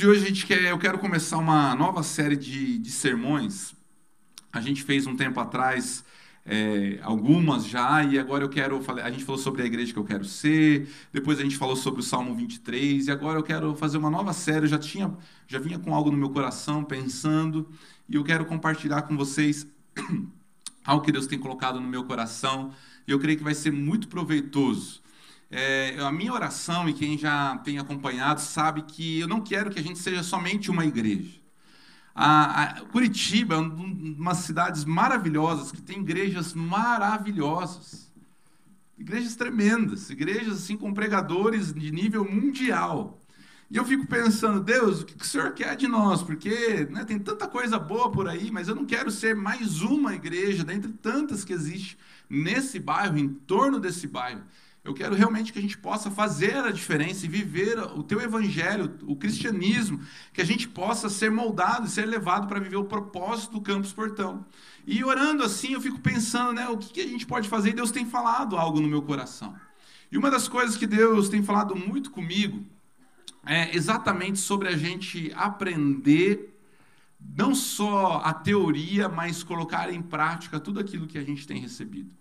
De hoje eu quero começar uma nova série de sermões. A gente fez um tempo atrás algumas já, e agora a gente falou sobre a igreja que eu quero ser, depois a gente falou sobre o Salmo 23, e agora eu quero fazer uma nova série. Já vinha com algo no meu coração, pensando, e eu quero compartilhar com vocês algo que Deus tem colocado no meu coração, e eu creio que vai ser muito proveitoso. A minha oração, e quem já tem acompanhado sabe que eu não quero que a gente seja somente uma igreja. Curitiba é uma das cidades maravilhosas, que tem igrejas maravilhosas, igrejas tremendas, igrejas assim, com pregadores de nível mundial. E eu fico pensando, Deus, o que o Senhor quer de nós? Porque, né, tem tanta coisa boa por aí, mas eu não quero ser mais uma igreja, dentre tantas que existe nesse bairro, em torno desse bairro. Eu quero realmente que a gente possa fazer a diferença e viver o teu evangelho, o cristianismo, que a gente possa ser moldado e ser levado para viver o propósito do Campus Portão. E orando assim, eu fico pensando, né, o que a gente pode fazer? E Deus tem falado algo no meu coração. E uma das coisas que Deus tem falado muito comigo é exatamente sobre a gente aprender não só a teoria, mas colocar em prática tudo aquilo que a gente tem recebido.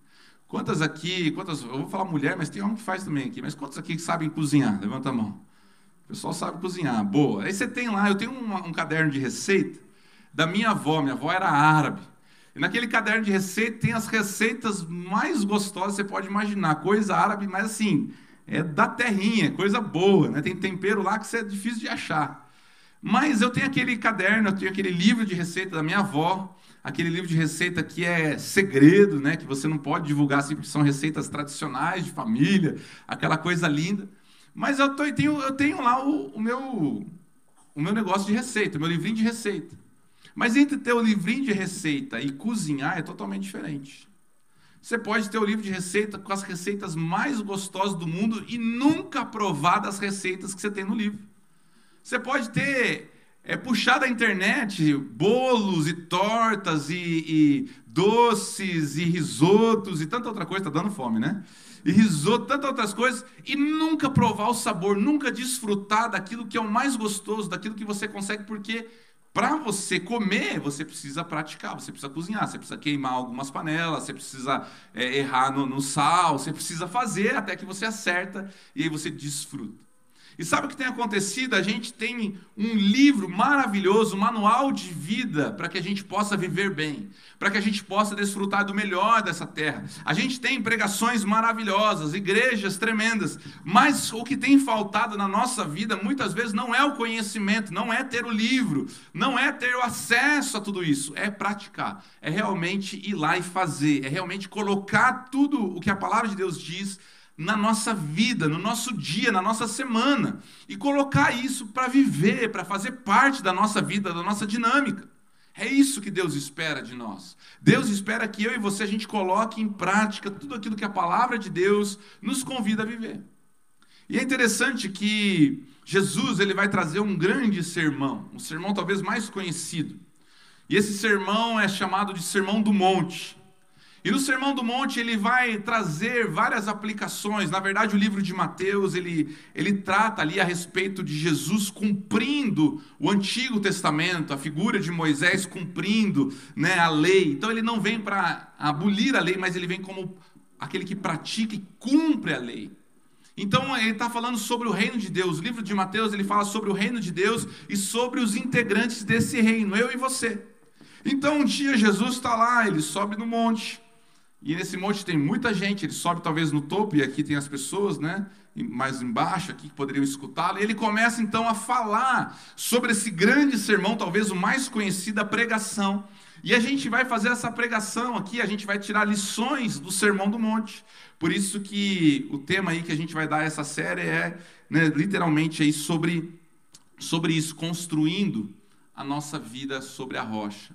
Eu vou falar mulher, mas tem homem que faz também aqui, mas quantos aqui que sabem cozinhar? Levanta a mão. O pessoal sabe cozinhar, boa. Aí você tem lá, eu tenho um caderno de receita da minha avó era árabe. E naquele caderno de receita tem as receitas mais gostosas que você pode imaginar, coisa árabe, mas assim, é da terrinha, coisa boa, né? Tem tempero lá que é difícil de achar. Mas eu tenho aquele caderno, eu tenho aquele livro de receita da minha avó, aquele livro de receita que é segredo, né, que você não pode divulgar assim, porque são receitas tradicionais de família, aquela coisa linda. Mas eu tenho lá o meu negócio de receita, o meu livrinho de receita. Mas entre ter o livrinho de receita e cozinhar é totalmente diferente. Você pode ter o livro de receita com as receitas mais gostosas do mundo e nunca provar das receitas que você tem no livro. Você pode ter puxar da internet bolos e tortas e doces e risotos e tanta outra coisa, tá dando fome, né? E risoto, tantas outras coisas, e nunca provar o sabor, nunca desfrutar daquilo que é o mais gostoso, daquilo que você consegue, porque para você comer, você precisa praticar, você precisa cozinhar, você precisa queimar algumas panelas, você precisa errar no sal, você precisa fazer até que você acerta e aí você desfruta. E sabe o que tem acontecido? A gente tem um livro maravilhoso, um manual de vida, para que a gente possa viver bem, para que a gente possa desfrutar do melhor dessa terra. A gente tem pregações maravilhosas, igrejas tremendas, mas o que tem faltado na nossa vida, muitas vezes, não é o conhecimento, não é ter o livro, não é ter o acesso a tudo isso, é praticar, é realmente ir lá e fazer, é realmente colocar tudo o que a palavra de Deus diz na nossa vida, no nosso dia, na nossa semana, e colocar isso para viver, para fazer parte da nossa vida, da nossa dinâmica. É isso que Deus espera de nós. Deus espera que eu e você, a gente coloque em prática tudo aquilo que a palavra de Deus nos convida a viver. E é interessante que Jesus ele vai trazer um grande sermão, um sermão talvez mais conhecido. E esse sermão é chamado de Sermão do Monte. E no Sermão do Monte ele vai trazer várias aplicações. Na verdade, o livro de Mateus, ele trata ali a respeito de Jesus cumprindo o Antigo Testamento, a figura de Moisés cumprindo, né, a lei. Então ele não vem para abolir a lei, mas ele vem como aquele que pratica e cumpre a lei. Então ele está falando sobre o reino de Deus. O livro de Mateus ele fala sobre o reino de Deus e sobre os integrantes desse reino, eu e você. Então um dia Jesus está lá, ele sobe no monte. E nesse monte tem muita gente, ele sobe talvez no topo, e aqui tem as pessoas, né? E mais embaixo aqui que poderiam escutá-lo. E ele começa então a falar sobre esse grande sermão, talvez o mais conhecido, a pregação. E a gente vai fazer essa pregação aqui, a gente vai tirar lições do Sermão do Monte. Por isso que o tema aí que a gente vai dar essa série é, né, literalmente aí sobre isso, construindo a nossa vida sobre a rocha.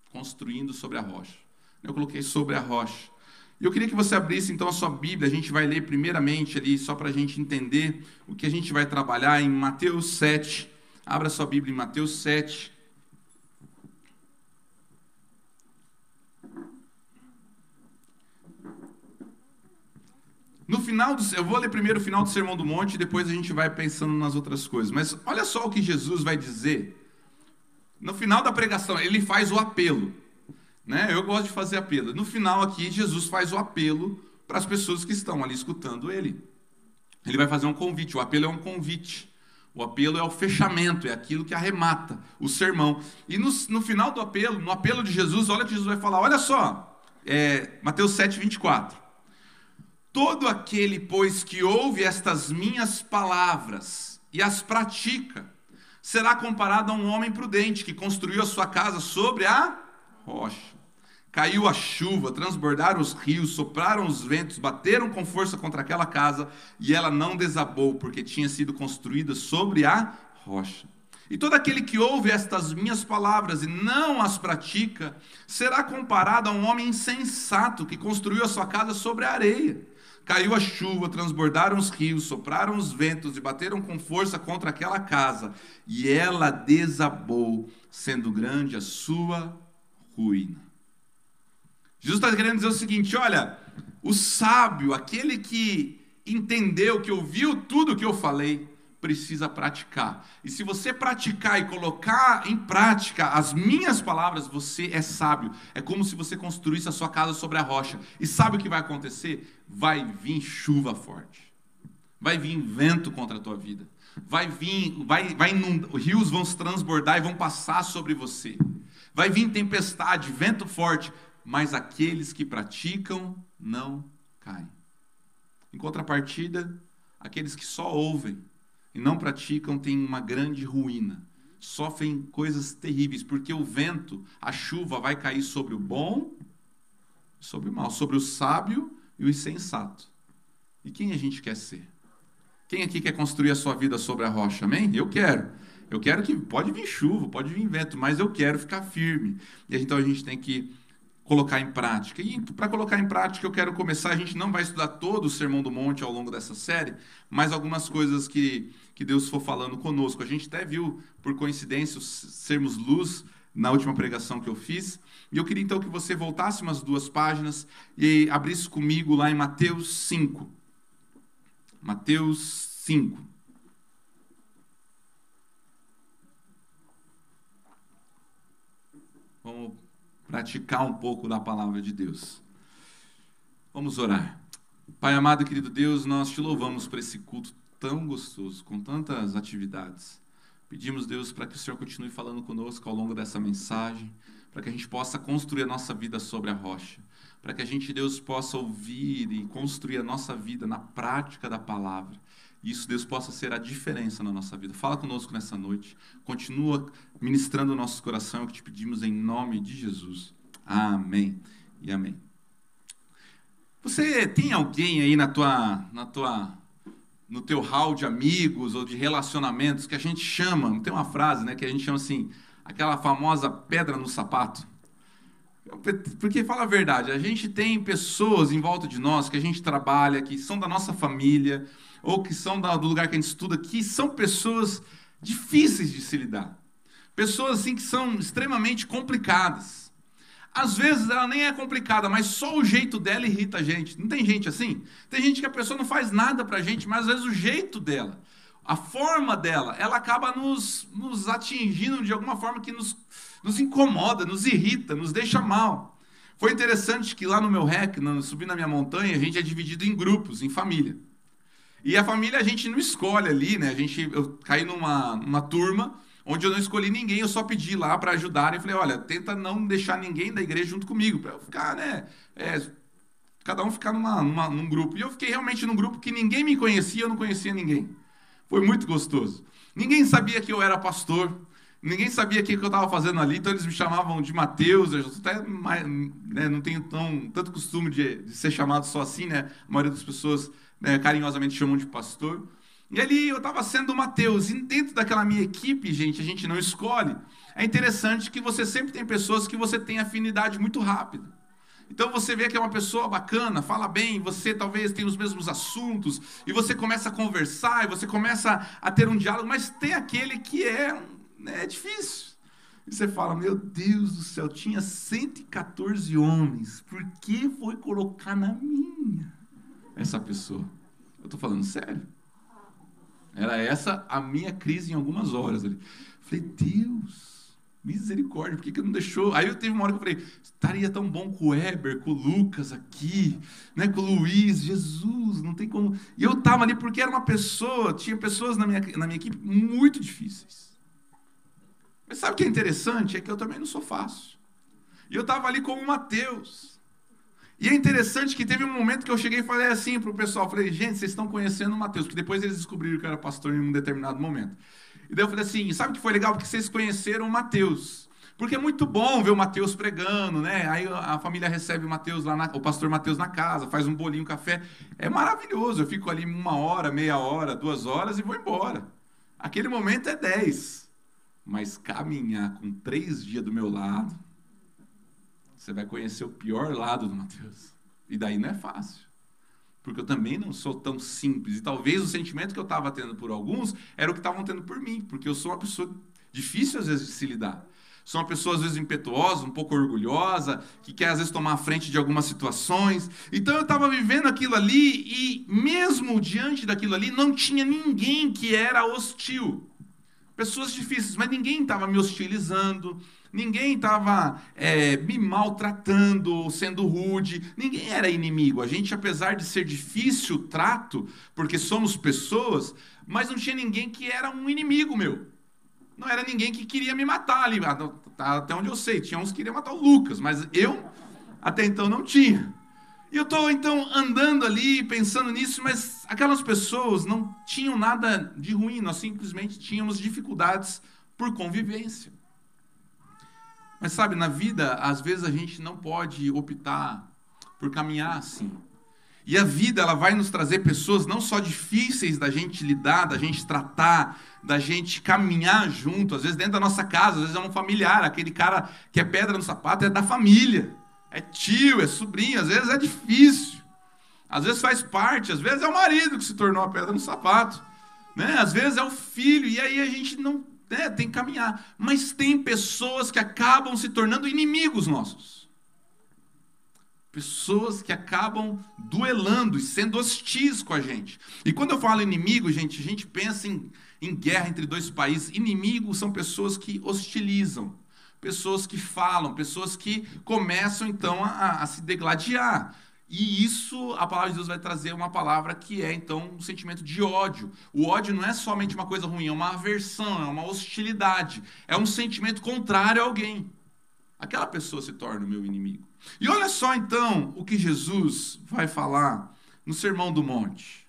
Construindo sobre a rocha. Eu coloquei sobre a rocha. E eu queria que você abrisse então a sua Bíblia. A gente vai ler primeiramente ali, só para a gente entender o que a gente vai trabalhar em Mateus 7. Abra sua Bíblia em Mateus 7. No final eu vou ler primeiro o final do Sermão do Monte e depois a gente vai pensando nas outras coisas. Mas olha só o que Jesus vai dizer. No final da pregação, ele faz o apelo, né? Eu gosto de fazer apelo. No final aqui, Jesus faz o apelo para as pessoas que estão ali escutando ele. Ele vai fazer um convite. O apelo é um convite. O apelo é o fechamento, é aquilo que arremata o sermão. E no final do apelo, no apelo de Jesus, olha o que Jesus vai falar. Olha só, Mateus 7, 24. Todo aquele, pois, que ouve estas minhas palavras e as pratica, será comparado a um homem prudente que construiu a sua casa sobre a rocha. Caiu a chuva, transbordaram os rios, sopraram os ventos, bateram com força contra aquela casa e ela não desabou, porque tinha sido construída sobre a rocha. E todo aquele que ouve estas minhas palavras e não as pratica, será comparado a um homem insensato que construiu a sua casa sobre a areia. Caiu a chuva, transbordaram os rios, sopraram os ventos e bateram com força contra aquela casa, e ela desabou, sendo grande a sua ruína. Jesus está querendo dizer o seguinte: olha, o sábio, aquele que entendeu, que ouviu tudo o que eu falei, precisa praticar. E se você praticar e colocar em prática as minhas palavras, você é sábio. É como se você construísse a sua casa sobre a rocha. E sabe o que vai acontecer? Vai vir chuva forte. Vai vir vento contra a tua vida. Os rios vão se transbordar e vão passar sobre você. Vai vir tempestade, vento forte, mas aqueles que praticam não caem. Em contrapartida, aqueles que só ouvem e não praticam têm uma grande ruína. Sofrem coisas terríveis, porque o vento, a chuva vai cair sobre o bom e sobre o mal, sobre o sábio e o insensato. E quem a gente quer ser? Quem aqui quer construir a sua vida sobre a rocha? Amém? Eu quero. Eu quero que pode vir chuva, pode vir vento, mas eu quero ficar firme. E então a gente tem que colocar em prática. E para colocar em prática eu quero começar, a gente não vai estudar todo o Sermão do Monte ao longo dessa série, mas algumas coisas que Deus for falando conosco. A gente até viu, por coincidência, sermos luz na última pregação que eu fiz. E eu queria então que você voltasse umas 2 páginas e abrisse comigo lá em Mateus 5. Mateus 5. Vamos praticar um pouco da palavra de Deus. Vamos orar. Pai amado e querido Deus, nós te louvamos por esse culto tão gostoso, com tantas atividades. Pedimos, Deus, para que o Senhor continue falando conosco ao longo dessa mensagem, para que a gente possa construir a nossa vida sobre a rocha, para que a gente, Deus, possa ouvir e construir a nossa vida na prática da palavra. E isso, Deus, possa ser a diferença na nossa vida. Fala conosco nessa noite. Continua ministrando o nosso coração, é o que te pedimos em nome de Jesus. Amém e amém. Você tem alguém aí no teu hall de amigos ou de relacionamentos que a gente chama, tem uma frase, né, que a gente chama assim, aquela famosa pedra no sapato? Porque, fala a verdade, a gente tem pessoas em volta de nós que a gente trabalha, que são da nossa família, ou que são do lugar que a gente estuda, que são pessoas difíceis de se lidar. Pessoas assim que são extremamente complicadas. Às vezes ela nem é complicada, mas só o jeito dela irrita a gente. Não tem gente assim? Tem gente que a pessoa não faz nada pra gente, mas às vezes o jeito dela, a forma dela, ela acaba nos atingindo de alguma forma que nos incomoda, nos irrita, nos deixa mal. Foi interessante que lá no meu REC, subindo na minha montanha, a gente é dividido em grupos, em família. E a família a gente não escolhe ali, né? Eu caí numa turma onde eu não escolhi ninguém, eu só pedi lá para ajudar e falei, olha, tenta não deixar ninguém da igreja junto comigo, para eu ficar, né? Cada um ficar num grupo. E eu fiquei realmente num grupo que ninguém me conhecia, eu não conhecia ninguém. Foi muito gostoso. Ninguém sabia que eu era pastor, ninguém sabia o que eu estava fazendo ali, então eles me chamavam de Mateus, eu até né, não tenho tanto costume de ser chamado só assim, né? A maioria das pessoas, né, carinhosamente chamam de pastor. E ali eu estava sendo Mateus, e dentro daquela minha equipe, gente, a gente não escolhe. É interessante que você sempre tem pessoas que você tem afinidade muito rápida. Então você vê que é uma pessoa bacana, fala bem, você talvez tenha os mesmos assuntos, e você começa a conversar, e você começa a ter um diálogo, mas tem aquele que é difícil. E você fala, meu Deus do céu, tinha 114 homens, por que foi colocar na minha essa pessoa? Eu estou falando sério. Era essa a minha crise em algumas horas ali. Falei, Deus, misericórdia, por que não deixou? Aí eu teve uma hora que eu falei, estaria tão bom com o Weber, com o Lucas aqui, né, com o Luiz, Jesus, não tem como. E eu estava ali porque era uma pessoa, tinha pessoas na minha equipe muito difíceis. Mas sabe o que é interessante? É que eu também não sou fácil. E eu estava ali como Mateus. E é interessante que teve um momento que eu cheguei e falei assim para o pessoal, falei, gente, vocês estão conhecendo o Mateus, porque depois eles descobriram que eu era pastor em um determinado momento. E daí eu falei assim, sabe o que foi legal? Porque vocês conheceram o Mateus. Porque é muito bom ver o Mateus pregando, né? Aí a família recebe o Mateus lá, o pastor Mateus na casa, faz um bolinho, um café. É maravilhoso, eu fico ali 1 hora, meia hora, 2 horas e vou embora. Aquele momento é 10. Mas caminhar com 3 dias do meu lado, você vai conhecer o pior lado do Mateus. E daí não é fácil. Porque eu também não sou tão simples. E talvez o sentimento que eu estava tendo por alguns era o que estavam tendo por mim. Porque eu sou uma pessoa difícil, às vezes, de se lidar. Sou uma pessoa, às vezes, impetuosa, um pouco orgulhosa, que quer, às vezes, tomar a frente de algumas situações. Então, eu estava vivendo aquilo ali e, mesmo diante daquilo ali, não tinha ninguém que era hostil. Pessoas difíceis, mas ninguém estava me hostilizando, ninguém estava me maltratando, sendo rude, ninguém era inimigo. A gente, apesar de ser difícil o trato, porque somos pessoas, mas não tinha ninguém que era um inimigo meu. Não era ninguém que queria me matar ali, até onde eu sei. Tinha uns que queriam matar o Lucas, mas eu, até então, não tinha. E eu estou, então, andando ali, pensando nisso, mas aquelas pessoas não tinham nada de ruim, nós simplesmente tínhamos dificuldades por convivência. Mas sabe, na vida, às vezes a gente não pode optar por caminhar assim. E a vida, ela vai nos trazer pessoas não só difíceis da gente lidar, da gente tratar, da gente caminhar junto, às vezes dentro da nossa casa, às vezes é um familiar, aquele cara que é pedra no sapato é da família. É tio, é sobrinho, às vezes é difícil. Às vezes faz parte, às vezes é o marido que se tornou a pedra no sapato. Né? Às vezes é o filho, e aí a gente não tem que caminhar. Mas tem pessoas que acabam se tornando inimigos nossos. Pessoas que acabam duelando e sendo hostis com a gente. E quando eu falo inimigo, gente, a gente pensa em guerra entre 2 países. Inimigos são pessoas que hostilizam. Pessoas que falam, pessoas que começam, então, a se degladiar. E isso, a palavra de Deus vai trazer uma palavra que é, então, um sentimento de ódio. O ódio não é somente uma coisa ruim, é uma aversão, é uma hostilidade. É um sentimento contrário a alguém. Aquela pessoa se torna o meu inimigo. E olha só, então, o que Jesus vai falar no Sermão do Monte.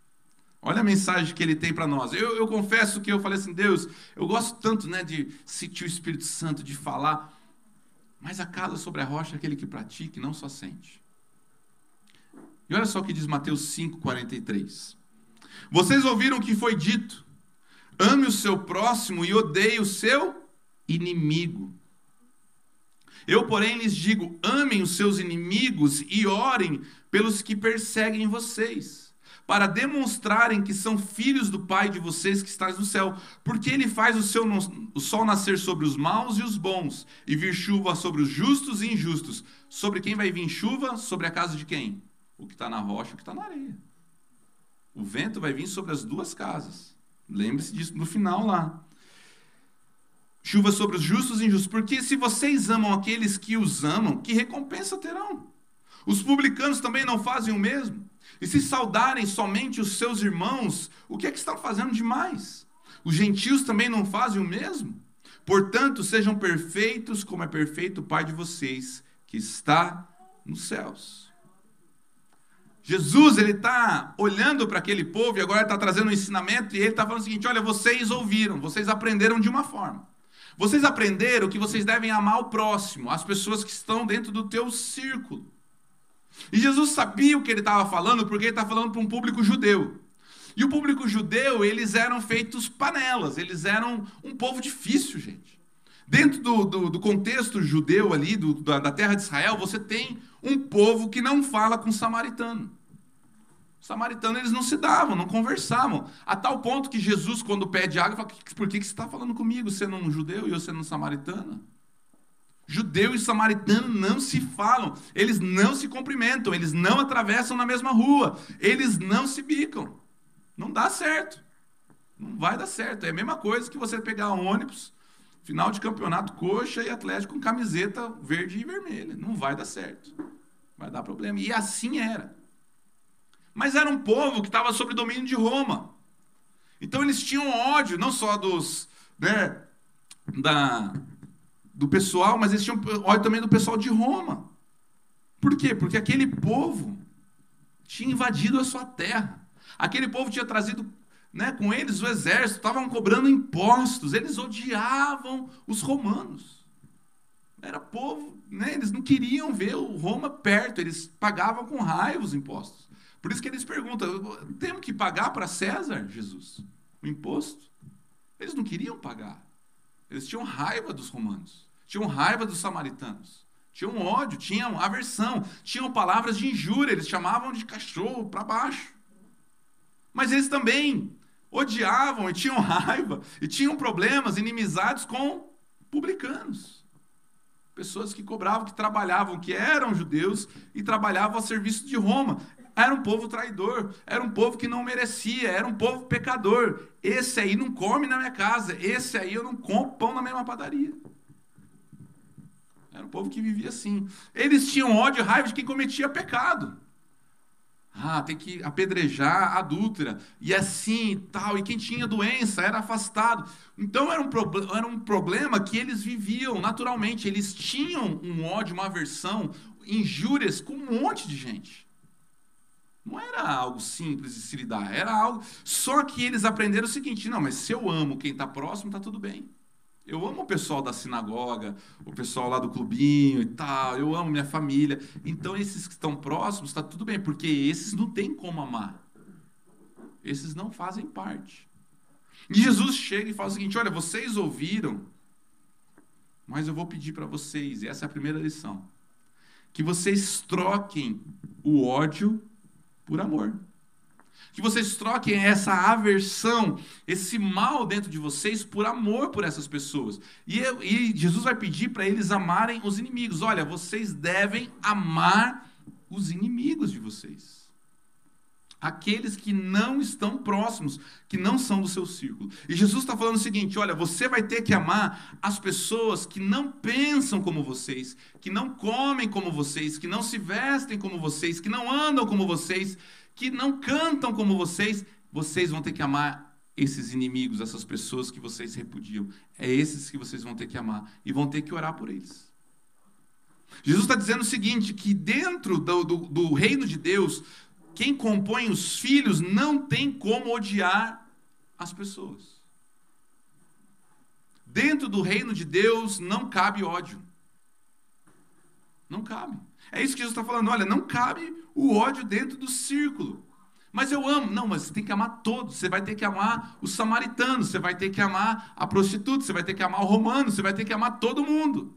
Olha a mensagem que ele tem para nós. Eu confesso que eu falei assim, Deus, eu gosto tanto, né, de sentir o Espírito Santo, de falar, mas a casa sobre a rocha é aquele que pratica e não só sente. E olha só o que diz Mateus 5:43. Vocês ouviram o que foi dito, ame o seu próximo e odeie o seu inimigo. Eu, porém, lhes digo, amem os seus inimigos e orem pelos que perseguem vocês, para demonstrarem que são filhos do Pai de vocês que está no céu, porque Ele faz o sol nascer sobre os maus e os bons, e vir chuva sobre os justos e injustos. Sobre quem vai vir chuva? Sobre a casa de quem? O que está na rocha e o que está na areia. O vento vai vir sobre as 2 casas. Lembre-se disso no final lá. Chuva sobre os justos e injustos, porque se vocês amam aqueles que os amam, que recompensa terão? Os publicanos também não fazem o mesmo? E se saudarem somente os seus irmãos, o que é que estão fazendo demais? Os gentios também não fazem o mesmo? Portanto, sejam perfeitos como é perfeito o Pai de vocês, que está nos céus. Jesus, ele está olhando para aquele povo e agora ele está trazendo um ensinamento e ele está falando o seguinte, olha, vocês ouviram, vocês aprenderam de uma forma. Vocês aprenderam que vocês devem amar o próximo, as pessoas que estão dentro do teu círculo. E Jesus sabia o que ele estava falando, porque ele estava falando para um público judeu. E o público judeu, eles eram feitos panelas, eles eram um povo difícil, gente. Dentro do contexto judeu ali, da terra de Israel, você tem um povo que não fala com samaritano. Os samaritanos, eles não se davam, não conversavam. A tal ponto que Jesus, quando pede água, fala, por que você está falando comigo, sendo um judeu e eu sendo um samaritano? Judeu e samaritano não se falam, eles não se cumprimentam, eles não atravessam na mesma rua, eles não se bicam. Não dá certo. Não vai dar certo. É a mesma coisa que você pegar um ônibus, final de campeonato, Coxa e Atlético com camiseta verde e vermelha. Não vai dar certo. Vai dar problema. E assim era. Mas era um povo que estava sob domínio de Roma. Então eles tinham ódio, não só né, do pessoal, mas eles tinham ódio também do pessoal de Roma. Por quê? Porque aquele povo tinha invadido a sua terra. Aquele povo tinha trazido, né, com eles o exército, estavam cobrando impostos. Eles odiavam os romanos. Era povo, né, eles não queriam ver o Roma perto, eles pagavam com raiva os impostos. Por isso que eles perguntam, temos que pagar para César, Jesus, o imposto? Eles não queriam pagar. Eles tinham raiva dos romanos, tinham raiva dos samaritanos, tinham ódio, tinham aversão, tinham palavras de injúria, eles chamavam de cachorro para baixo. Mas eles também odiavam e tinham raiva e tinham problemas, inimizades com publicanos. Pessoas que cobravam, que trabalhavam, que eram judeus e trabalhavam a serviço de Roma. Era um povo traidor, era um povo que não merecia, era um povo pecador. Esse aí não come na minha casa, esse aí eu não compro pão na mesma padaria. Era um povo que vivia assim. Eles tinham ódio e raiva de quem cometia pecado. Tem que apedrejar a adúltera, e assim e tal, e quem tinha doença era afastado. Então era um problema que eles viviam naturalmente, eles tinham um ódio, uma aversão, injúrias com um monte de gente. Não era algo simples de se lidar, era algo... Só que eles aprenderam o seguinte, não, mas se eu amo quem está próximo, está tudo bem. Eu amo o pessoal da sinagoga, o pessoal lá do clubinho e tal, eu amo minha família. Então esses que estão próximos, está tudo bem, porque esses não tem como amar. Esses não fazem parte. E Jesus chega e fala o seguinte, olha, vocês ouviram, mas eu vou pedir para vocês, e essa é a primeira lição, que vocês troquem o ódio por amor. Que vocês troquem essa aversão, esse mal dentro de vocês por amor por essas pessoas. E Jesus vai pedir para eles amarem os inimigos. Olha, vocês devem amar os inimigos de vocês. Aqueles que não estão próximos, que não são do seu círculo. E Jesus está falando o seguinte, olha, você vai ter que amar as pessoas que não pensam como vocês, que não comem como vocês, que não se vestem como vocês, que não andam como vocês, que não cantam como vocês. Vocês vão ter que amar esses inimigos, essas pessoas que vocês repudiam. É esses que vocês vão ter que amar e vão ter que orar por eles. Jesus está dizendo o seguinte, que dentro do reino de Deus, quem compõe os filhos não tem como odiar as pessoas. Dentro do reino de Deus não cabe ódio. Não cabe. É isso que Jesus está falando. Olha, não cabe o ódio dentro do círculo. Mas eu amo. Não, mas você tem que amar todos. Você vai ter que amar os samaritanos. Você vai ter que amar a prostituta. Você vai ter que amar o romano. Você vai ter que amar todo mundo.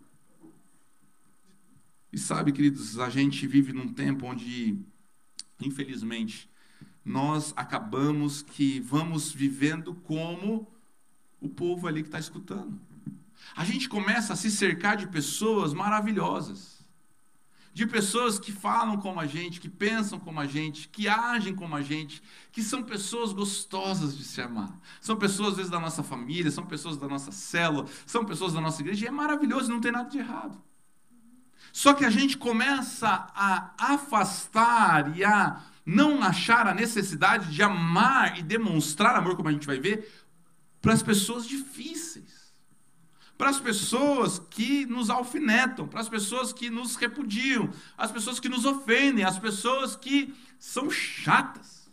E sabe, queridos, a gente vive num tempo onde, infelizmente, nós acabamos que vamos vivendo como o povo ali que está escutando. A gente começa a se cercar de pessoas maravilhosas. De pessoas que falam como a gente, que pensam como a gente, que agem como a gente, que são pessoas gostosas de se amar. São pessoas, às vezes, da nossa família, são pessoas da nossa célula, são pessoas da nossa igreja, e é maravilhoso, não tem nada de errado. Só que a gente começa a afastar e a não achar a necessidade de amar e demonstrar amor, como a gente vai ver, para as pessoas difíceis. Para as pessoas que nos alfinetam, para as pessoas que nos repudiam, as pessoas que nos ofendem, as pessoas que são chatas.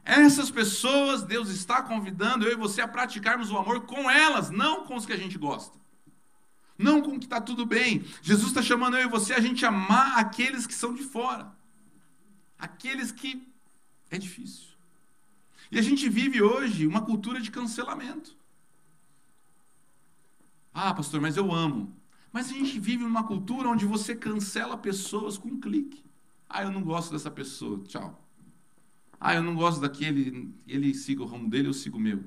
Essas pessoas, Deus está convidando eu e você a praticarmos o amor com elas, não com os que a gente gosta. Não com o que está tudo bem. Jesus está chamando eu e você a gente amar aqueles que são de fora. Aqueles que é difícil. E a gente vive hoje uma cultura de cancelamento. Pastor, mas eu amo. Mas a gente vive numa cultura onde você cancela pessoas com um clique. Eu não gosto dessa pessoa, tchau. Eu não gosto daquele, ele siga o ramo dele, eu sigo o meu.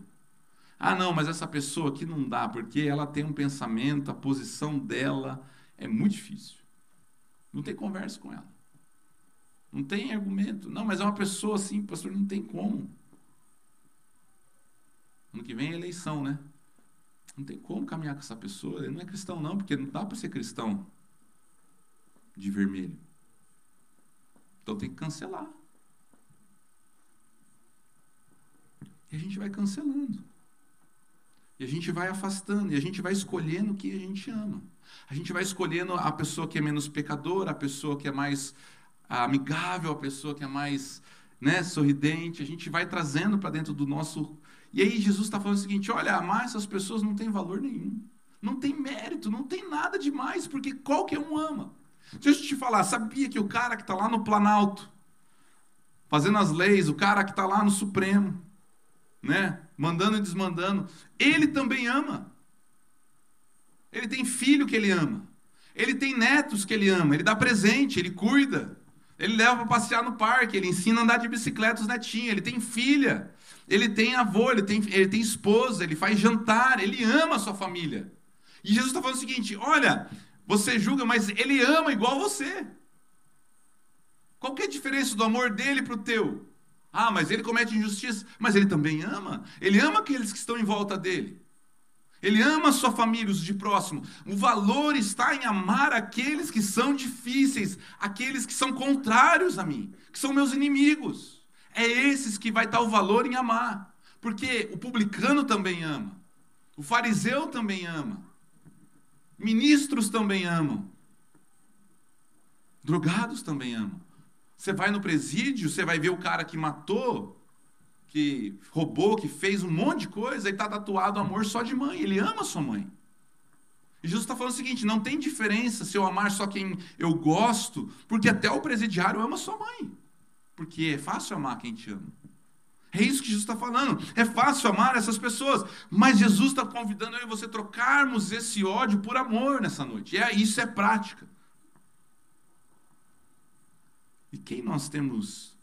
Não, mas essa pessoa aqui não dá, porque ela tem um pensamento, a posição dela é muito difícil. Não tem conversa com ela. Não tem argumento. Não, mas é uma pessoa assim, pastor, não tem como. vem a eleição, né? Não tem como caminhar com essa pessoa. Ele não é cristão, não, porque não dá para ser cristão de vermelho. Então tem que cancelar. E a gente vai cancelando. E a gente vai afastando. E a gente vai escolhendo quem a gente ama. A gente vai escolhendo a pessoa que é menos pecadora, a pessoa que é mais amigável, a pessoa que é mais, né, sorridente. A gente vai trazendo para dentro do nosso... E aí Jesus está falando o seguinte, olha, amar essas pessoas não tem valor nenhum. Não tem mérito, não tem nada demais, porque qualquer um ama. Deixa eu te falar, sabia que o cara que está lá no Planalto, fazendo as leis, o cara que está lá no Supremo, né, mandando e desmandando, ele também ama. Ele tem filho que ele ama. Ele tem netos que ele ama. Ele dá presente, ele cuida. Ele leva para passear no parque, ele ensina a andar de bicicleta os netinhos. Ele tem filha, ele tem avô, ele tem esposa, ele faz jantar, ele ama a sua família. E Jesus está falando o seguinte, olha, você julga, mas ele ama igual você. Qual que é a diferença do amor dele para o teu? Ah, mas ele comete injustiça, mas ele também ama. Ele ama aqueles que estão em volta dele. Ele ama a sua família, os de próximo. O valor está em amar aqueles que são difíceis, aqueles que são contrários a mim, que são meus inimigos. É esses que vai estar o valor em amar. Porque o publicano também ama. O fariseu também ama. Ministros também amam. Drogados também amam. Você vai no presídio, você vai ver o cara que matou, que roubou, que fez um monte de coisa, e está tatuado amor só de mãe. Ele ama sua mãe. E Jesus está falando o seguinte, não tem diferença se eu amar só quem eu gosto, porque até o presidiário ama sua mãe. Porque é fácil amar quem te ama. É isso que Jesus está falando. É fácil amar essas pessoas. Mas Jesus está convidando eu e você trocarmos esse ódio por amor nessa noite. Isso é prática. E quem nós temos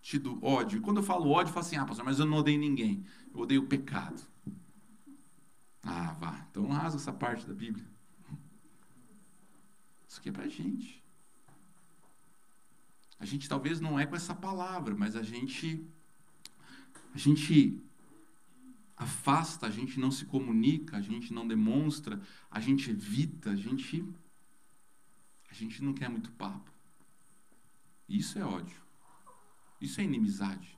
tido ódio? E quando eu falo ódio, eu falo assim, pastor, mas eu não odeio ninguém. Eu odeio o pecado. Ah, vá. Então rasga essa parte da Bíblia. Isso aqui é pra gente. A gente talvez não é com essa palavra, mas a gente afasta, a gente não se comunica, a gente não demonstra, a gente evita, a gente não quer muito papo. Isso é ódio. Isso é inimizade.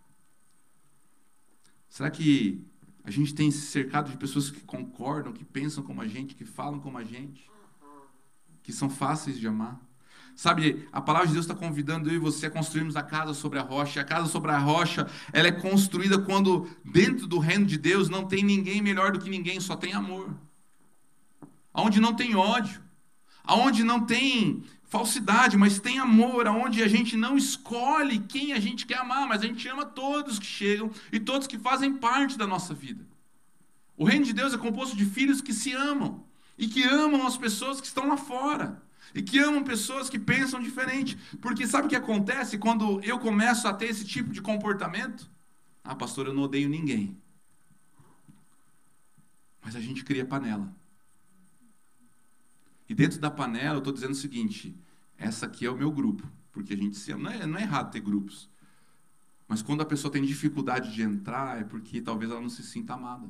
Será que a gente tem se cercado de pessoas que concordam, que pensam como a gente, que falam como a gente, que são fáceis de amar? Sabe, a palavra de Deus está convidando eu e você a construirmos a casa sobre a rocha. E a casa sobre a rocha, ela é construída quando dentro do reino de Deus não tem ninguém melhor do que ninguém, só tem amor. Aonde não tem ódio, aonde não tem falsidade, mas tem amor, aonde a gente não escolhe quem a gente quer amar, mas a gente ama todos que chegam e todos que fazem parte da nossa vida. O reino de Deus é composto de filhos que se amam e que amam as pessoas que estão lá fora. E que amam pessoas que pensam diferente. Porque sabe o que acontece quando eu começo a ter esse tipo de comportamento? Ah, pastor, eu não odeio ninguém. Mas a gente cria panela. E dentro da panela eu estou dizendo o seguinte, essa aqui é o meu grupo. Porque a gente se ama. Não é errado ter grupos. Mas quando a pessoa tem dificuldade de entrar, é porque talvez ela não se sinta amada.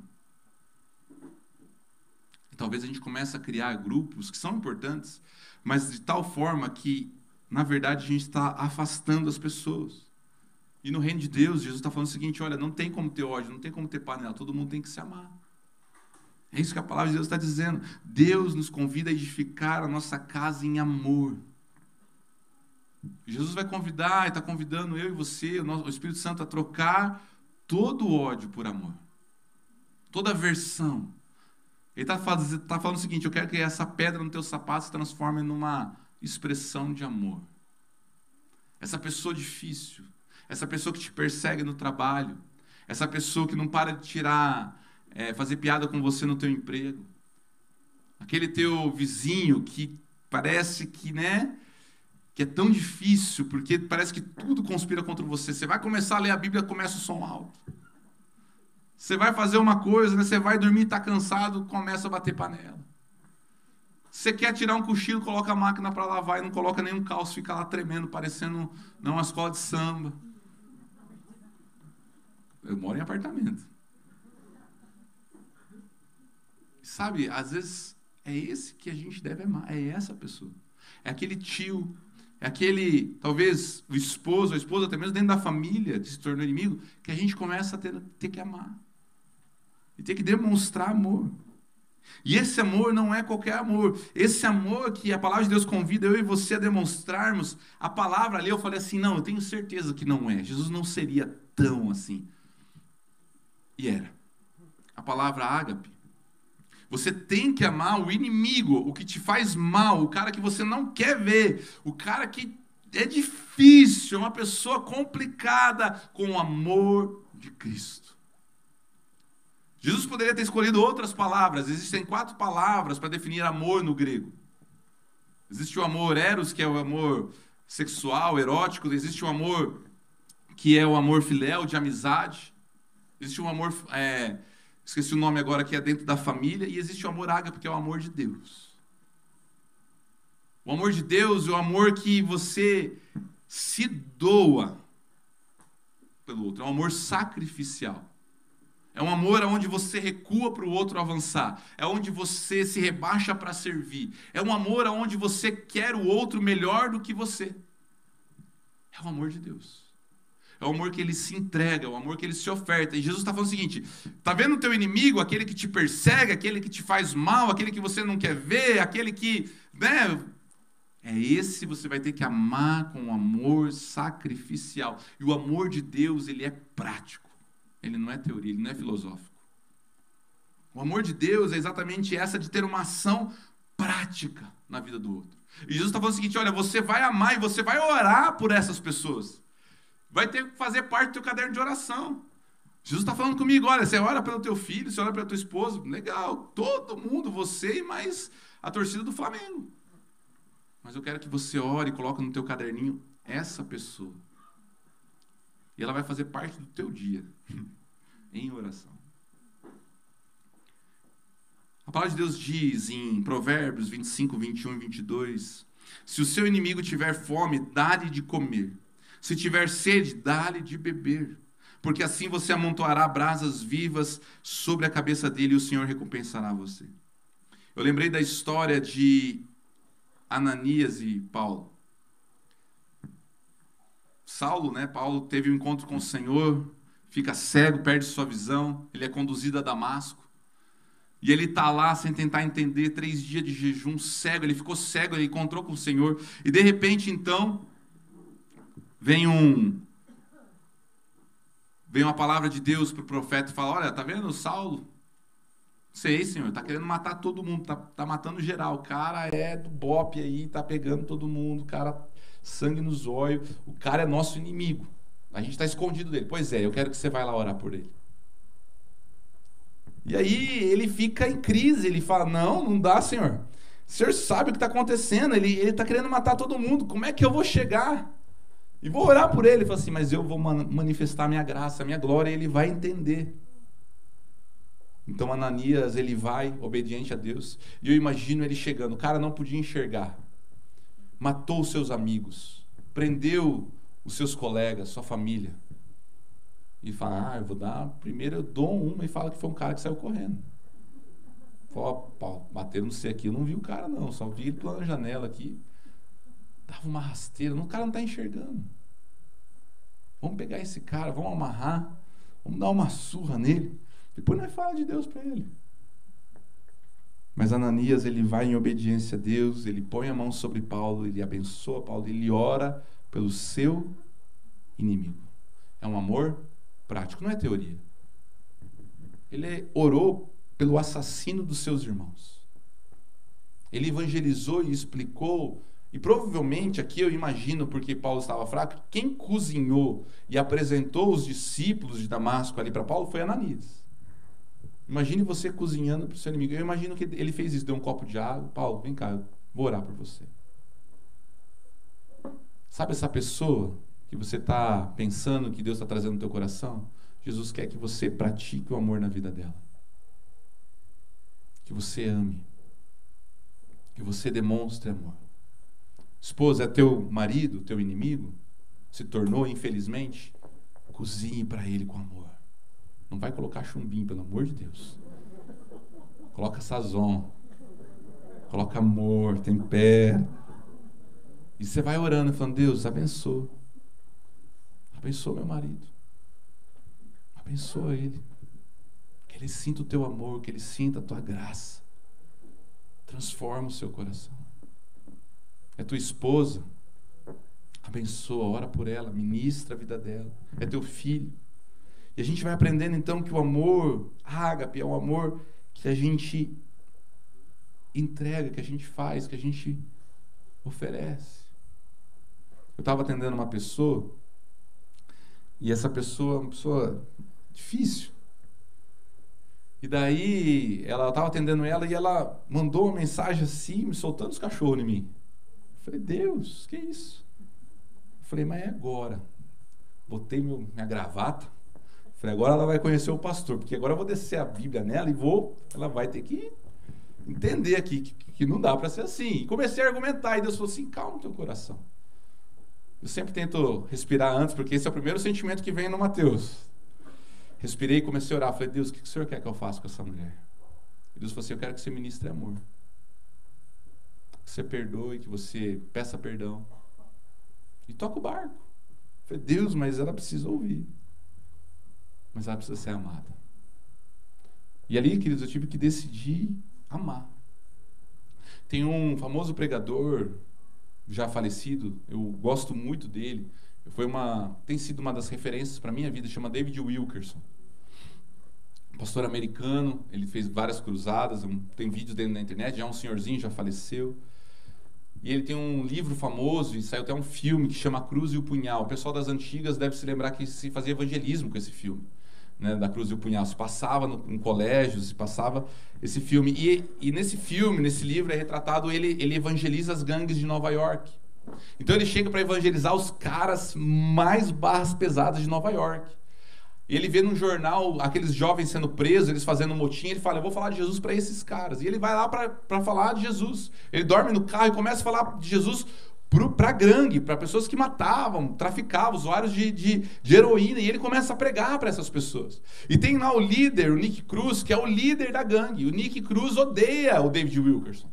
E talvez a gente comece a criar grupos que são importantes, mas de tal forma que, na verdade, a gente está afastando as pessoas. E no reino de Deus, Jesus está falando o seguinte, olha, não tem como ter ódio, não tem como ter panela, todo mundo tem que se amar. É isso que a palavra de Deus está dizendo. Deus nos convida a edificar a nossa casa em amor. Jesus vai convidar, e está convidando eu e você, o Espírito Santo, a trocar todo o ódio por amor. Toda aversão. Ele está falando o seguinte, eu quero que essa pedra no teu sapato se transforme numa expressão de amor. Essa pessoa difícil, essa pessoa que te persegue no trabalho, essa pessoa que não para de fazer piada com você no teu emprego, aquele teu vizinho que parece que é tão difícil, porque parece que tudo conspira contra você. Você vai começar a ler a Bíblia, começa o som alto. Você vai fazer uma coisa, você vai dormir, está cansado, começa a bater panela. Você quer tirar um cochilo, coloca a máquina para lavar e não coloca nenhum calço, fica lá tremendo, parecendo uma escola de samba. Eu moro em apartamento. Sabe, às vezes é esse que a gente deve amar, é essa pessoa. É aquele tio, é aquele, talvez, o esposo, a esposa, até mesmo dentro da família, que se tornou inimigo, que a gente começa a ter que amar. E ter que demonstrar amor. E esse amor não é qualquer amor. Esse amor que a palavra de Deus convida eu e você a demonstrarmos, a palavra ali, eu falei assim, não, eu tenho certeza que não é. Jesus não seria tão assim. E era. A palavra ágape. Você tem que amar o inimigo, o que te faz mal, o cara que você não quer ver, o cara que é difícil, é uma pessoa complicada, com o amor de Cristo. Jesus poderia ter escolhido outras palavras. Existem 4 palavras para definir amor no grego. Existe o amor eros, que é o amor sexual, erótico. Existe o amor que é o amor filéu, de amizade. Existe o amor, esqueci o nome agora, que é dentro da família. E existe o amor ágape, que é o amor de Deus. O amor de Deus é o amor que você se doa pelo outro. É um amor sacrificial. É um amor onde você recua para o outro avançar. É onde você se rebaixa para servir. É um amor onde você quer o outro melhor do que você. É o amor de Deus. É o amor que ele se entrega, é o amor que ele se oferta. E Jesus está falando o seguinte, está vendo o teu inimigo, aquele que te persegue, aquele que te faz mal, aquele que você não quer ver, aquele que, né? É esse você vai ter que amar com um amor sacrificial. E o amor de Deus, ele é prático. Ele não é teoria, ele não é filosófico. O amor de Deus é exatamente essa de ter uma ação prática na vida do outro. E Jesus está falando o seguinte, olha, você vai amar e você vai orar por essas pessoas. Vai ter que fazer parte do teu caderno de oração. Jesus está falando comigo, olha, você ora pelo teu filho, você ora pela tua esposa, legal, todo mundo, você e mais a torcida do Flamengo. Mas eu quero que você ore e coloque no teu caderninho essa pessoa. E ela vai fazer parte do teu dia, em oração. A palavra de Deus diz em Provérbios 25, 21 e 22, se o seu inimigo tiver fome, dá-lhe de comer. Se tiver sede, dá-lhe de beber. Porque assim você amontoará brasas vivas sobre a cabeça dele e o Senhor recompensará você. Eu lembrei da história de Ananias e Paulo. Saulo, né? Paulo teve um encontro com o Senhor, fica cego, perde sua visão, ele é conduzido a Damasco. E ele está lá sem tentar entender, 3 dias de jejum, cego, ele ficou cego, ele encontrou com o Senhor. E de repente, então, vem uma palavra de Deus para o profeta e fala, olha, tá vendo o Saulo? Sei, Senhor, tá querendo matar todo mundo, tá matando geral. O cara é do bope aí, tá pegando todo mundo, o cara, sangue nos olhos, o cara é nosso inimigo. A gente está escondido dele. Pois é, eu quero que você vá lá orar por ele. E aí ele fica em crise, ele fala, não dá, Senhor. O Senhor sabe o que está acontecendo, ele está querendo matar todo mundo, como é que eu vou chegar? E vou orar por ele. Ele fala assim, mas eu vou manifestar a minha graça, a minha glória, e ele vai entender. Então Ananias, ele vai, obediente a Deus, e eu imagino ele chegando, o cara não podia enxergar, matou os seus amigos, prendeu os seus colegas, sua família, e fala, eu vou dar, primeiro eu dou uma, e fala que foi um cara que saiu correndo. Fala, Paulo, bateram no C aqui, eu não vi o cara não, só vi ele pela janela aqui, dava uma rasteira, o cara não está enxergando. Vamos pegar esse cara, vamos amarrar, vamos dar uma surra nele. Depois nós fala de Deus para ele. Mas Ananias, ele vai em obediência a Deus, ele põe a mão sobre Paulo, ele abençoa Paulo, ele ora pelo seu inimigo. É um amor prático, não é teoria. Ele orou pelo assassino dos seus irmãos. Ele evangelizou e explicou, e provavelmente aqui eu imagino, porque Paulo estava fraco, quem cozinhou e apresentou os discípulos de Damasco ali para Paulo foi Ananias. Imagine você cozinhando para o seu inimigo. Eu imagino que ele fez isso, deu um copo de água. Paulo, vem cá, eu vou orar por você. Sabe essa pessoa que você está pensando que Deus está trazendo no teu coração? Jesus quer que você pratique o amor na vida dela. Que você ame. Que você demonstre amor. Esposa, é teu marido, teu inimigo? Se tornou, infelizmente? Cozinhe para ele com amor. Não vai colocar chumbinho, pelo amor de Deus. coloca sazon, coloca amor, tempera. E você vai orando e falando, Deus, abençoa. Abençoa meu marido. Abençoa ele. Que ele sinta o teu amor, que ele sinta a tua graça. Transforma o seu coração. É tua esposa. Abençoa, ora por ela, ministra a vida dela. É teu filho. E a gente vai aprendendo então que o amor ágape é um amor que a gente entrega, que a gente faz, que a gente oferece. Eu estava atendendo uma pessoa, e essa pessoa é uma pessoa difícil. E daí, eu estava atendendo ela e ela mandou uma mensagem assim, me soltando os cachorros em mim. Eu falei, Deus, que isso? Eu falei, mas é agora. Botei minha gravata. Falei, agora ela vai conhecer o pastor, porque agora eu vou descer a Bíblia nela e ela vai ter que entender aqui que não dá para ser assim. E comecei a argumentar, e Deus falou assim, calma o teu coração. Eu sempre tento respirar antes, porque esse é o primeiro sentimento que vem no Mateus. Respirei e comecei a orar. Falei, Deus, o que o Senhor quer que eu faça com essa mulher? E Deus falou assim, eu quero que você ministre amor. Que você perdoe, que você peça perdão. E toca o barco. Falei, Deus, mas ela precisa ouvir. Mas ela precisa ser amada. E ali, queridos, eu tive que decidir amar. Tem um famoso pregador, já falecido, eu gosto muito dele. Tem sido uma das referências para a minha vida, chama David Wilkerson. Pastor americano, ele fez várias cruzadas, tem vídeos dele na internet, já é um senhorzinho, já faleceu. E ele tem um livro famoso, e saiu até um filme que chama A Cruz e o Punhal. O pessoal das antigas deve se lembrar que se fazia evangelismo com esse filme, né, da Cruz e o Punhal. Se passava em colégios, se passava esse filme. E nesse filme, nesse livro, é retratado ele evangeliza as gangues de Nova York. Então ele chega para evangelizar os caras mais barras pesadas de Nova York. E ele vê num jornal aqueles jovens sendo presos, eles fazendo motim, ele fala, eu vou falar de Jesus para esses caras. E ele vai lá para falar de Jesus. Ele dorme no carro e começa a falar de Jesus para gangue, para pessoas que matavam, traficavam, usuários de heroína. E ele começa a pregar para essas pessoas. E tem lá o líder, o Nick Cruz, que é o líder da gangue. O Nick Cruz odeia o David Wilkerson.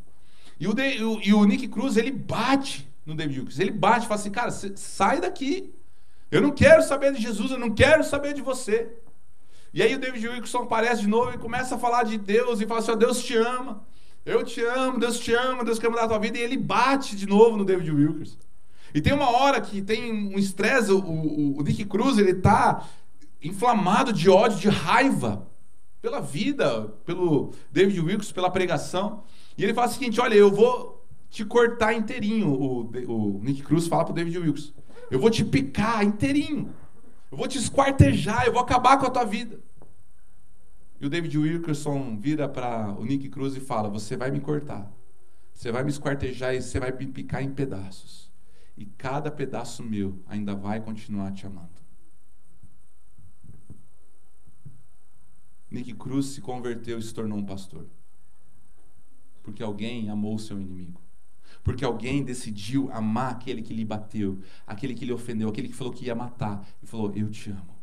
E o Nick Cruz, ele bate no David Wilkerson. Ele bate e fala assim, cara, sai daqui. Eu não quero saber de Jesus, eu não quero saber de você. E aí o David Wilkerson aparece de novo e começa a falar de Deus e fala assim, Deus te ama, eu te amo, Deus te ama, Deus quer mudar a tua vida. E ele bate de novo no David Wilkerson. E tem uma hora que tem um estresse, o Nick Cruz, ele tá inflamado de ódio, de raiva pela vida, pelo David Wilkerson, pela pregação. E ele fala o seguinte, olha, eu vou te cortar inteirinho. O Nick Cruz fala pro David Wilkerson. Eu vou te picar inteirinho. Eu vou te esquartejar. Eu vou acabar com a tua vida. E o David Wilkerson vira para o Nick Cruz e fala, você vai me cortar. Você vai me esquartejar e você vai me picar em pedaços. E cada pedaço meu ainda vai continuar te amando. Nick Cruz se converteu e se tornou um pastor. Porque alguém amou o seu inimigo. Porque alguém decidiu amar aquele que lhe bateu, aquele que lhe ofendeu, aquele que falou que ia matar. E falou, eu te amo.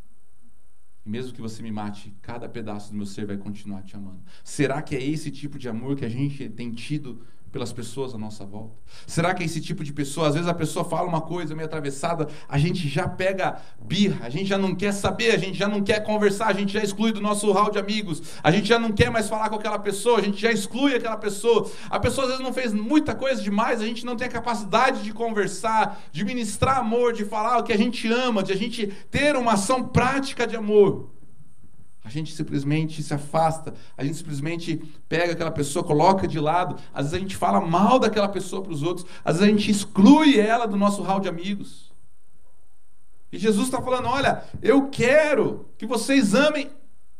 E mesmo que você me mate, cada pedaço do meu ser vai continuar te amando. Será que é esse tipo de amor que a gente tem tido pelas pessoas à nossa volta? Será que é esse tipo de pessoa? Às vezes a pessoa fala uma coisa meio atravessada, a gente já pega birra, a gente já não quer saber, a gente já não quer conversar, a gente já exclui do nosso hall de amigos, a gente já não quer mais falar com aquela pessoa, a gente já exclui aquela pessoa. A pessoa às vezes não fez muita coisa demais, a gente não tem a capacidade de conversar, de ministrar amor, de falar o que a gente ama, de a gente ter uma ação prática de amor. A gente simplesmente se afasta, a gente simplesmente pega aquela pessoa, coloca de lado, às vezes a gente fala mal daquela pessoa para os outros, às vezes a gente exclui ela do nosso hall de amigos. E Jesus está falando, olha, eu quero que vocês amem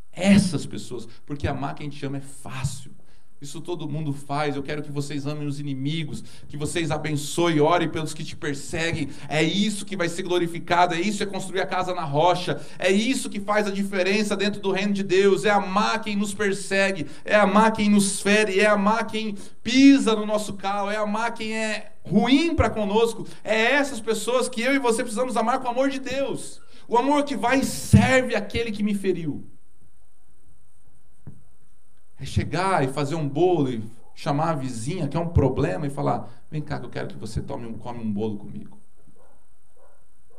essas pessoas, porque amar quem te ama é fácil. Isso todo mundo faz. Eu quero que vocês amem os inimigos, que vocês abençoem e orem pelos que te perseguem. É isso que vai ser glorificado, é isso que é construir a casa na rocha, é isso que faz a diferença dentro do reino de Deus. É amar quem nos persegue, é amar quem nos fere, é amar quem pisa no nosso calo, é amar quem é ruim para conosco. É essas pessoas que eu e você precisamos amar com o amor de Deus, o amor que vai e serve aquele que me feriu. É chegar e fazer um bolo e chamar a vizinha, que é um problema, e falar: vem cá que eu quero que você come um bolo comigo.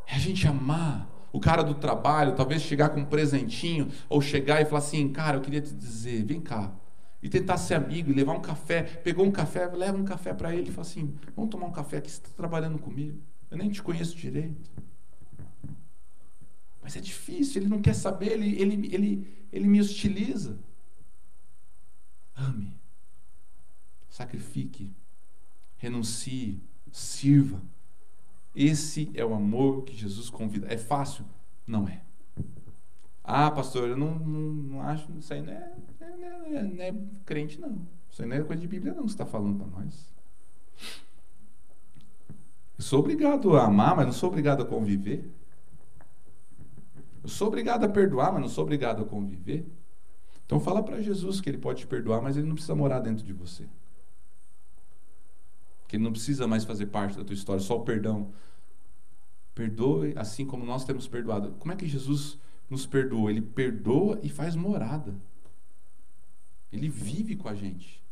É a gente amar o cara do trabalho, talvez chegar com um presentinho, ou chegar e falar assim: cara, eu queria te dizer, vem cá. E tentar ser amigo, e levar um café. Pegou um café, leva um café para ele e fala assim: vamos tomar um café aqui, você está trabalhando comigo. Eu nem te conheço direito. Mas é difícil, ele não quer saber, ele me hostiliza. Ame. Sacrifique. Renuncie. Sirva. Esse é o amor que Jesus convida. É fácil? Não é. Ah, pastor, eu não acho, isso aí não é crente, não. Isso aí não é coisa de Bíblia, não, que você está falando para nós. Eu sou obrigado a amar, mas não sou obrigado a conviver. Eu sou obrigado a perdoar, mas não sou obrigado a conviver. Então fala para Jesus que ele pode te perdoar, mas ele não precisa morar dentro de você. Que ele não precisa mais fazer parte da tua história, só o perdão. Perdoe assim como nós temos perdoado. Como é que Jesus nos perdoa? Ele perdoa e faz morada. Ele vive com a gente.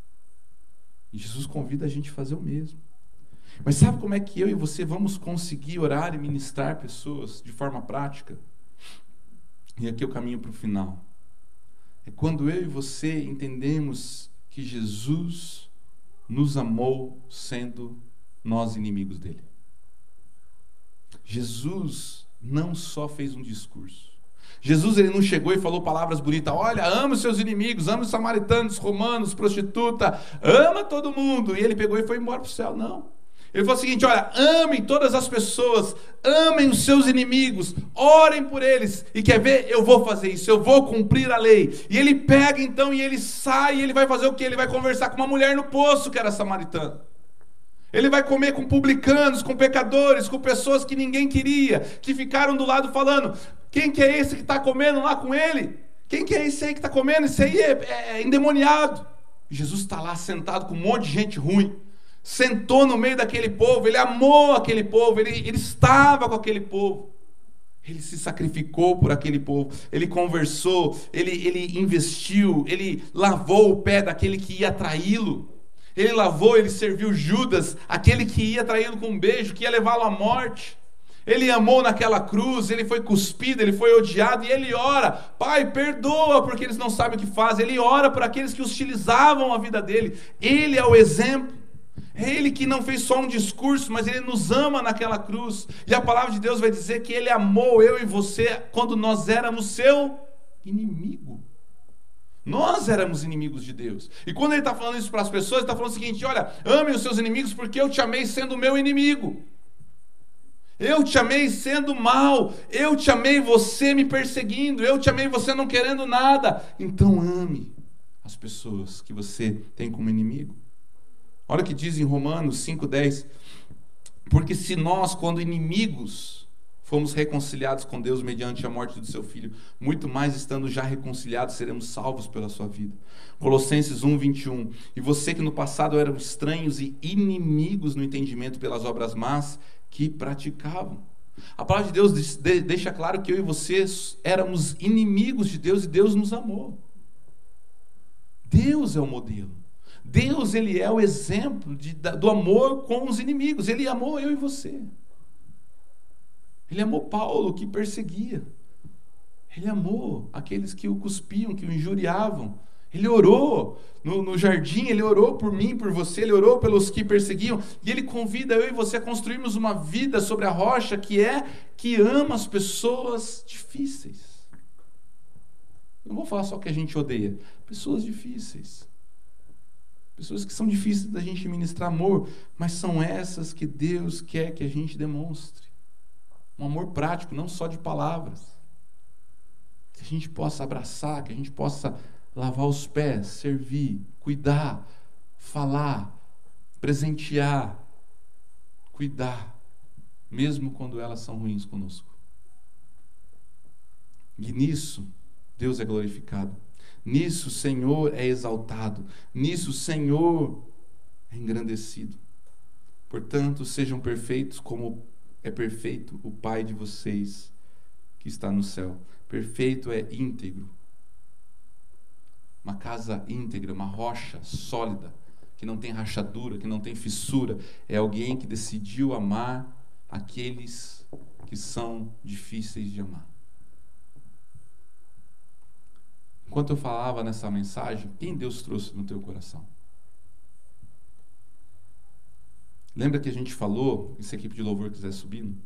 E Jesus convida a gente a fazer o mesmo. Mas sabe como é que eu e você vamos conseguir orar e ministrar pessoas de forma prática? E aqui eu caminho para o final. É quando eu e você entendemos que Jesus nos amou sendo nós inimigos dele. Jesus não só fez um discurso. Jesus, ele não chegou e falou palavras bonitas: olha, ama os seus inimigos, ama os samaritanos, romanos, prostituta, ama todo mundo. E ele pegou e foi embora para o céu. Não. Ele falou o seguinte: olha, amem todas as pessoas, amem os seus inimigos, orem por eles. E quer ver? Eu vou fazer isso, eu vou cumprir a lei. E ele pega então e ele sai, e ele vai fazer o quê? Ele vai conversar com uma mulher no poço que era samaritana. Ele vai comer com publicanos, com pecadores, com pessoas que ninguém queria, que ficaram do lado falando: quem que é esse que está comendo lá com ele? Quem que é esse aí que está comendo? Esse aí é endemoniado. Jesus está lá sentado com um monte de gente ruim. Sentou no meio daquele povo, ele amou aquele povo, ele estava com aquele povo. Ele se sacrificou por aquele povo, ele conversou, ele investiu, ele lavou o pé daquele que ia traí-lo. Ele lavou, ele serviu Judas, aquele que ia traí-lo com um beijo, que ia levá-lo à morte. Ele amou naquela cruz, ele foi cuspido, ele foi odiado, e ele ora: Pai, perdoa, porque eles não sabem o que fazem. Ele ora por aqueles que hostilizavam a vida dele. Ele é o exemplo. É ele que não fez só um discurso, mas ele nos ama naquela cruz. E a palavra de Deus vai dizer que ele amou eu e você quando nós éramos seu inimigo. Nós éramos inimigos de Deus. E quando ele está falando isso para as pessoas, ele está falando o seguinte: olha, ame os seus inimigos porque eu te amei sendo meu inimigo. Eu te amei sendo mal. Eu te amei você me perseguindo. Eu te amei você não querendo nada. Então ame as pessoas que você tem como inimigo. Olha o que diz em Romanos 5,10. Porque se nós, quando inimigos, fomos reconciliados com Deus mediante a morte do seu Filho, muito mais estando já reconciliados, seremos salvos pela sua vida. Colossenses 1,21. E você que no passado eram estranhos e inimigos no entendimento pelas obras más que praticavam. A palavra de Deus deixa claro que eu e você éramos inimigos de Deus e Deus nos amou. Deus é o modelo. Deus, ele é o exemplo do amor com os inimigos. Ele amou eu e você. Ele amou Paulo, que perseguia. Ele amou aqueles que o cuspiam, que o injuriavam. Ele orou no jardim, ele orou por mim, por você, ele orou pelos que perseguiam. E ele convida eu e você a construirmos uma vida sobre a rocha que ama as pessoas difíceis. Eu não vou falar só que a gente odeia. Pessoas difíceis. Pessoas que são difíceis da gente ministrar amor, mas são essas que Deus quer que a gente demonstre. Um amor prático, não só de palavras. Que a gente possa abraçar, que a gente possa lavar os pés, servir, cuidar, falar, presentear, cuidar, mesmo quando elas são ruins conosco. E nisso, Deus é glorificado. Nisso o Senhor é exaltado. Nisso o Senhor é engrandecido. Portanto, sejam perfeitos como é perfeito o Pai de vocês que está no céu. Perfeito é íntegro. Uma casa íntegra, uma rocha sólida, que não tem rachadura, que não tem fissura. É alguém que decidiu amar aqueles que são difíceis de amar. Enquanto eu falava nessa mensagem, quem Deus trouxe no teu coração? Lembra que a gente falou, se a equipe de louvor quiser subindo,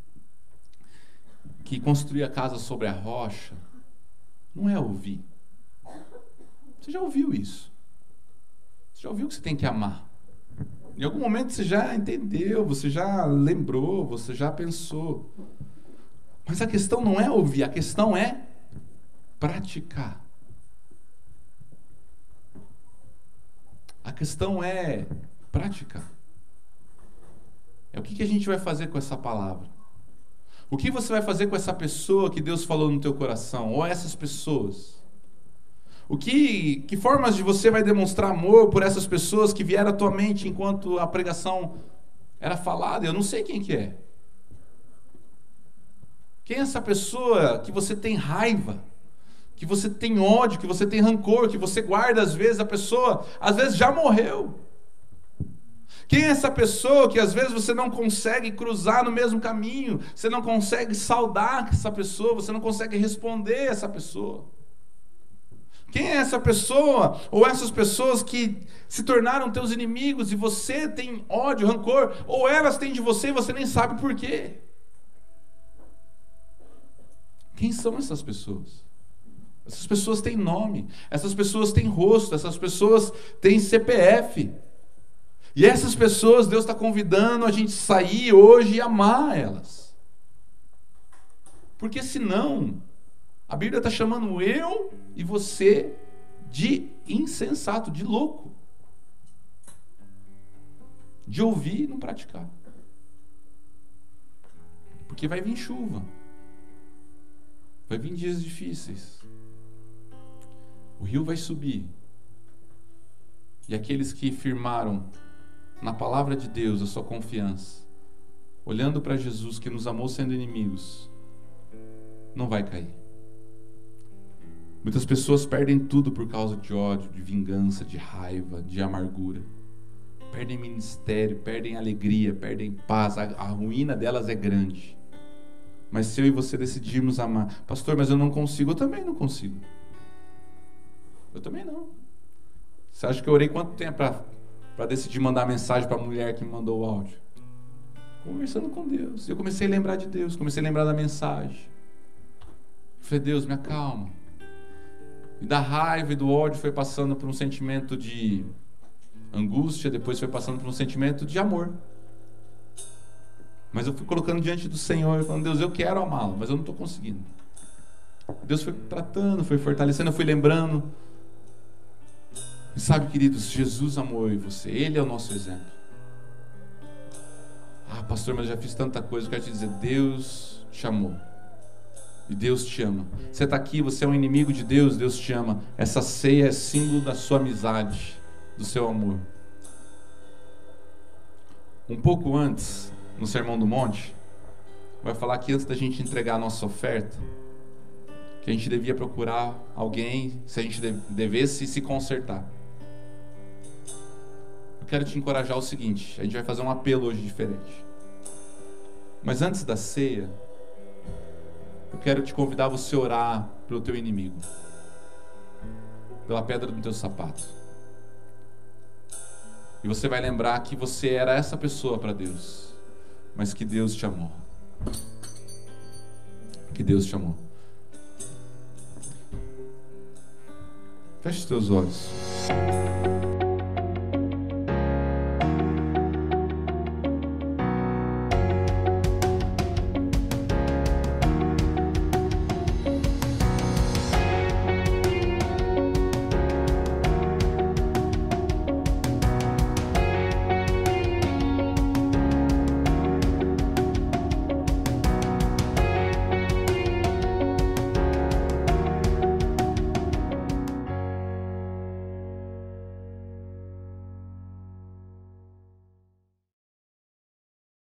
que construir a casa sobre a rocha não é ouvir. Você já ouviu isso? Você já ouviu que você tem que amar? Em algum momento você já entendeu, você já lembrou, você já pensou. Mas a questão não é ouvir, a questão é praticar. A questão é praticar. É o que a gente vai fazer com essa palavra? O que você vai fazer com essa pessoa que Deus falou no teu coração? Ou essas pessoas? Que formas de você vai demonstrar amor por essas pessoas que vieram à tua mente enquanto a pregação era falada? Eu não sei quem que é. Quem é essa pessoa que você tem raiva? Que você tem ódio, que você tem rancor, que você guarda às vezes? A pessoa às vezes já morreu. Quem é essa pessoa que às vezes você não consegue cruzar no mesmo caminho, você não consegue saudar essa pessoa, você não consegue responder essa pessoa? Quem é essa pessoa ou essas pessoas que se tornaram teus inimigos e você tem ódio, rancor, ou elas têm de você e você nem sabe por quê? Quem são essas pessoas? Essas pessoas têm nome, essas pessoas têm rosto, essas pessoas têm CPF. E essas pessoas, Deus está convidando a gente sair hoje e amar elas. Porque senão, a Bíblia está chamando eu e você de insensato, de louco. De ouvir e não praticar. Porque vai vir chuva. Vai vir dias difíceis. O rio vai subir. E aqueles que firmaram na palavra de Deus a sua confiança, olhando para Jesus que nos amou sendo inimigos, não vai cair. Muitas pessoas perdem tudo por causa de ódio, de vingança, de raiva, de amargura. Perdem ministério, perdem alegria, perdem paz. A ruína delas é grande. Mas se eu e você decidirmos amar, pastor, mas eu não consigo. Eu também não consigo. Eu também não. Você acha que eu orei quanto tempo para decidir mandar mensagem para a mulher que me mandou o áudio? Conversando com Deus. Eu comecei a lembrar de Deus, comecei a lembrar da mensagem. Eu falei, Deus, me acalma. E da raiva e do ódio foi passando por um sentimento de angústia, depois foi passando por um sentimento de amor. Mas eu fui colocando diante do Senhor, falando, Deus, eu quero amá-lo, mas eu não estou conseguindo. Deus foi tratando, foi fortalecendo, eu fui lembrando. E sabe, queridos, Jesus amou eu e você, Ele é o nosso exemplo. Ah, pastor, mas eu já fiz tanta coisa. Eu quero te dizer, Deus te amou. E Deus te ama. Você está aqui, você é um inimigo de Deus, Deus te ama. Essa ceia é símbolo da sua amizade, do seu amor. Um pouco antes, no Sermão do Monte, vai falar que antes da gente entregar a nossa oferta, que a gente devia procurar alguém, se a gente devesse se consertar. Eu quero te encorajar o seguinte, a gente vai fazer um apelo hoje diferente. Mas antes da ceia, eu quero te convidar a você orar pelo teu inimigo, pela pedra do teu sapato. E você vai lembrar que você era essa pessoa para Deus, mas que Deus te amou. Que Deus te amou. Feche os teus olhos.